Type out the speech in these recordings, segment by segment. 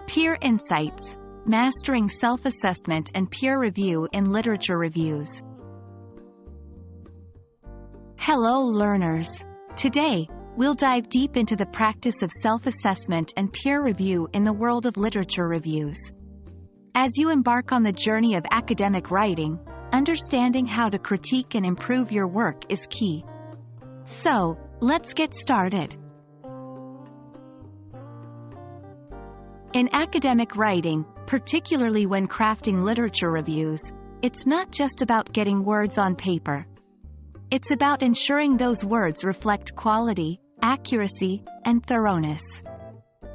Peer Insights: Mastering Self-Assessment and Peer Review in Literature Reviews. Hello learners! Today, we'll dive deep into the practice of self-assessment and peer review in the world of literature reviews. As you embark on the journey of academic writing, understanding how to critique and improve your work is key. So, let's get started. In academic writing, particularly when crafting literature reviews, it's not just about getting words on paper. It's about ensuring those words reflect quality, accuracy, and thoroughness.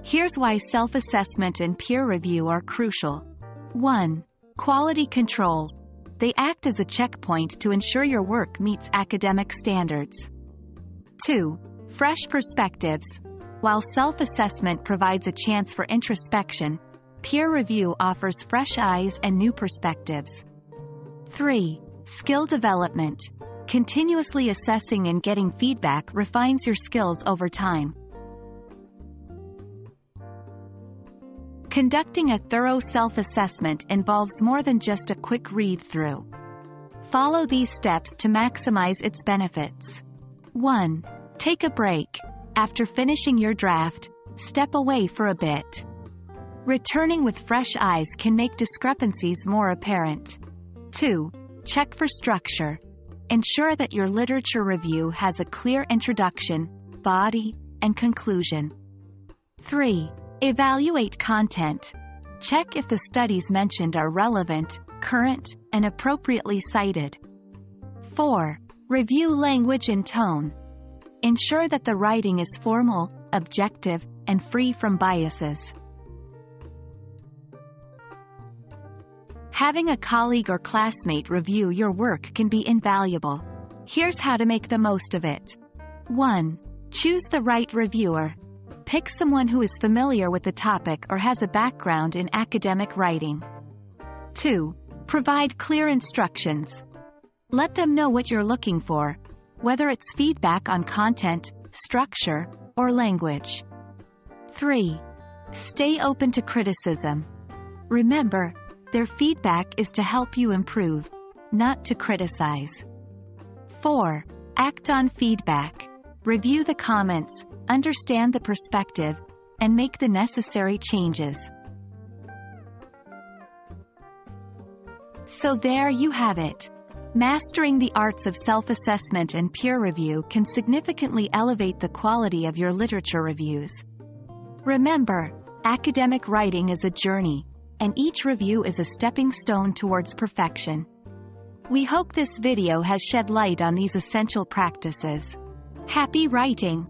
Here's why self-assessment and peer review are crucial. 1. Quality control. They act as a checkpoint to ensure your work meets academic standards. 2. Fresh perspectives. While self-assessment provides a chance for introspection, peer review offers fresh eyes and new perspectives. 3. Skill development. Continuously assessing and getting feedback refines your skills over time. Conducting a thorough self-assessment involves more than just a quick read-through. Follow these steps to maximize its benefits. 1. Take a break. After finishing your draft, step away for a bit. Returning with fresh eyes can make discrepancies more apparent. 2. Check for structure. Ensure that your literature review has a clear introduction, body, and conclusion. 3. Evaluate content. Check if the studies mentioned are relevant, current, and appropriately cited. 4. Review language and tone. Ensure that the writing is formal, objective, and free from biases. Having a colleague or classmate review your work can be invaluable. Here's how to make the most of it. 1. Choose the right reviewer. Pick someone who is familiar with the topic or has a background in academic writing. 2. Provide clear instructions. Let them know what you're looking for, whether it's feedback on content, structure, or language. 3. Stay open to criticism. Remember, their feedback is to help you improve, not to criticize. 4. Act on feedback. Review the comments, understand the perspective, and make the necessary changes. So there you have it. Mastering the arts of self-assessment and peer review can significantly elevate the quality of your literature reviews. Remember, academic writing is a journey, and each review is a stepping stone towards perfection. We hope this video has shed light on these essential practices. Happy writing!